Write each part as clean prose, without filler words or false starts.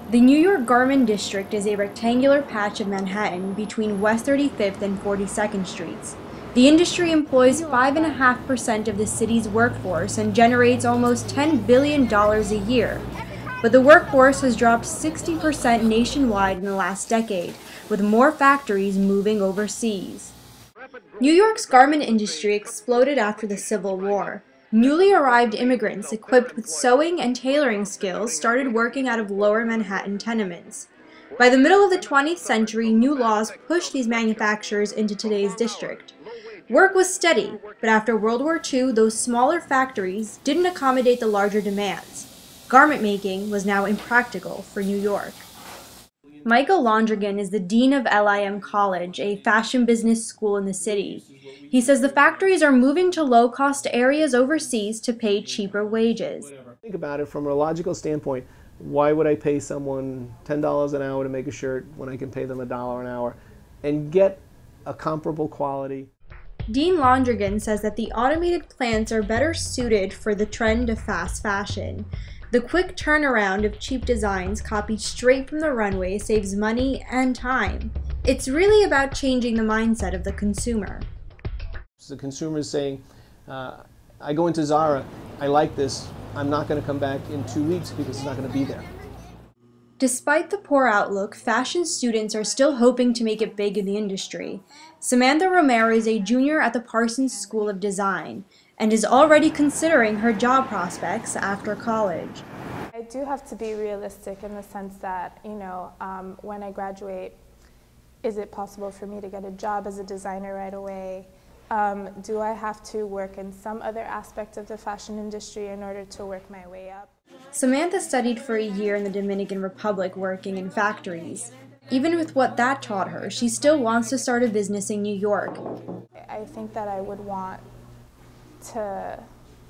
The New York Garment District is a rectangular patch of Manhattan between West 35th and 42nd Streets. The industry employs 5.5% of the city's workforce and generates almost $10 billion a year. But the workforce has dropped 60% nationwide in the last decade, with more factories moving overseas. New York's garment industry exploded after the Civil War. Newly arrived immigrants equipped with sewing and tailoring skills started working out of lower Manhattan tenements. By the middle of the 20th century, new laws pushed these manufacturers into today's district. Work was steady, but after World War II, those smaller factories didn't accommodate the larger demands. Garment making was now impractical for New York. Michael Londrigan is the dean of LIM College, a fashion business school in the city. He says the factories are moving to low-cost areas overseas to pay cheaper wages. Think about it from a logical standpoint. Why would I pay someone $10 an hour to make a shirt when I can pay them $1 an hour and get a comparable quality? Dean Londrigan says that the automated plants are better suited for the trend of fast fashion. The quick turnaround of cheap designs copied straight from the runway saves money and time. It's really about changing the mindset of the consumer. The consumer is saying, I go into Zara, I like this, I'm not going to come back in 2 weeks because it's not going to be there. Despite the poor outlook, fashion students are still hoping to make it big in the industry. Samantha Romero is a junior at the Parsons School of Design and is already considering her job prospects after college. I do have to be realistic in the sense that, when I graduate, is it possible for me to get a job as a designer right away? Do I have to work in some other aspect of the fashion industry in order to work my way up? Samantha studied for a year in the Dominican Republic working in factories. Even with what that taught her, she still wants to start a business in New York. I think that I would want to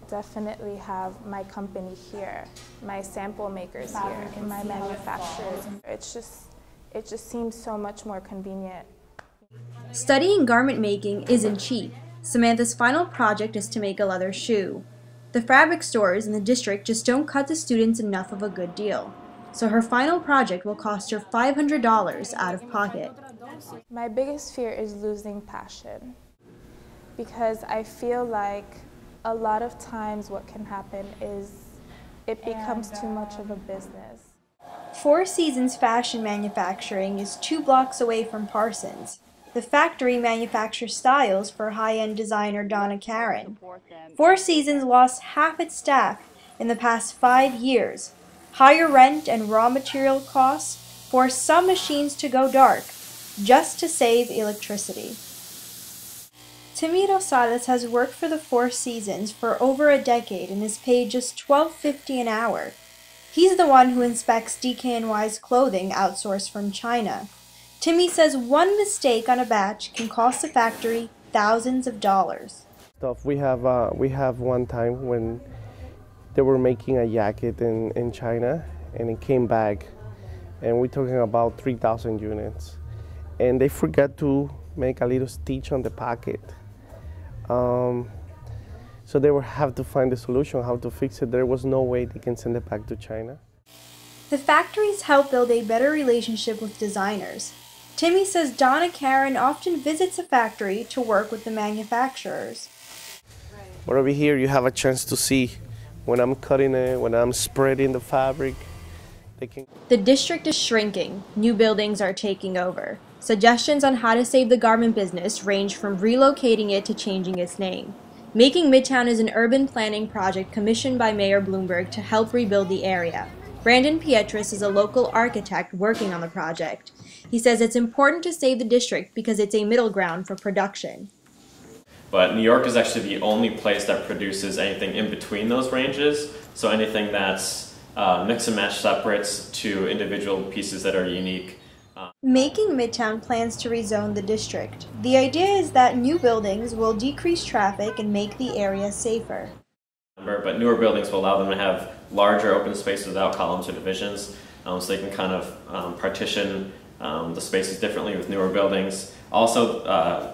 definitely have my company here, my sample makers here, and my manufacturers. It just seems so much more convenient. Studying garment making isn't cheap. Samantha's final project is to make a leather shoe. The fabric stores in the district just don't cut the students enough of a good deal. So her final project will cost her $500 out of pocket. My biggest fear is losing passion, because I feel like a lot of times what can happen is it becomes too much of a business. Four Seasons Fashion Manufacturing is 2 blocks away from Parsons. The factory manufactures styles for high-end designer Donna Karan. Four Seasons lost half its staff in the past 5 years. Higher rent and raw material costs forced some machines to go dark, just to save electricity. Timmy Rosales has worked for the Four Seasons for over a decade and is paid just $12.50 an hour. He's the one who inspects DKNY's clothing outsourced from China. Timmy says one mistake on a batch can cost the factory thousands of dollars. We have one time when they were making a jacket in China and it came back, and we're talking about 3,000 units, and they forgot to make a little stitch on the pocket. So they will have to find a solution how to fix it. There was no way they can send it back to China. The factories help build a better relationship with designers. Timmy says Donna Karan often visits a factory to work with the manufacturers. But over here you have a chance to see when I'm cutting it, when I'm spreading the fabric. The district is shrinking. New buildings are taking over. Suggestions on how to save the garment business range from relocating it to changing its name. Making Midtown is an urban planning project commissioned by Mayor Bloomberg to help rebuild the area. Brandon Pietris is a local architect working on the project. He says it's important to save the district because it's a middle ground for production. But New York is actually the only place that produces anything in between those ranges. So anything that's mix and match separates to individual pieces that are unique. Making Midtown plans to rezone the district. The idea is that new buildings will decrease traffic and make the area safer. But newer buildings will allow them to have larger open spaces without columns or divisions, so they can kind of partition the spaces differently with newer buildings. Also,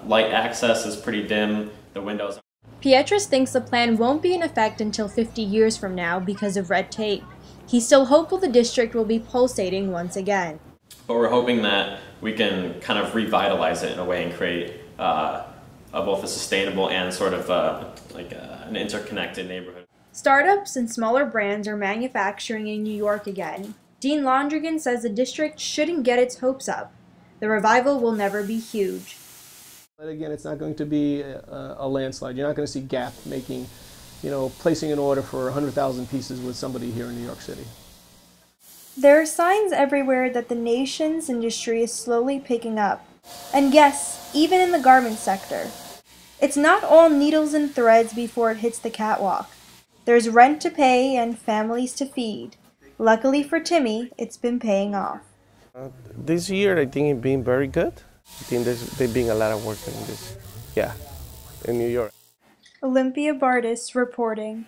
light access is pretty dim. The windows. Pietras thinks the plan won't be in effect until 50 years from now because of red tape. He's still hopeful the district will be pulsating once again. But we're hoping that we can kind of revitalize it in a way and create both a sustainable and sort of an interconnected neighborhood. Startups and smaller brands are manufacturing in New York again. Dean Londrigan says the district shouldn't get its hopes up. The revival will never be huge. But again, it's not going to be a landslide. You're not going to see Gap making, placing an order for 100,000 pieces with somebody here in New York City. There are signs everywhere that the nation's industry is slowly picking up. And yes, even in the garment sector. It's not all needles and threads before it hits the catwalk. There's rent to pay and families to feed. Luckily for Timmy, it's been paying off. This year, I think it's been very good. I think there's been a lot of work in this, in New York. Olympia Bardis reporting.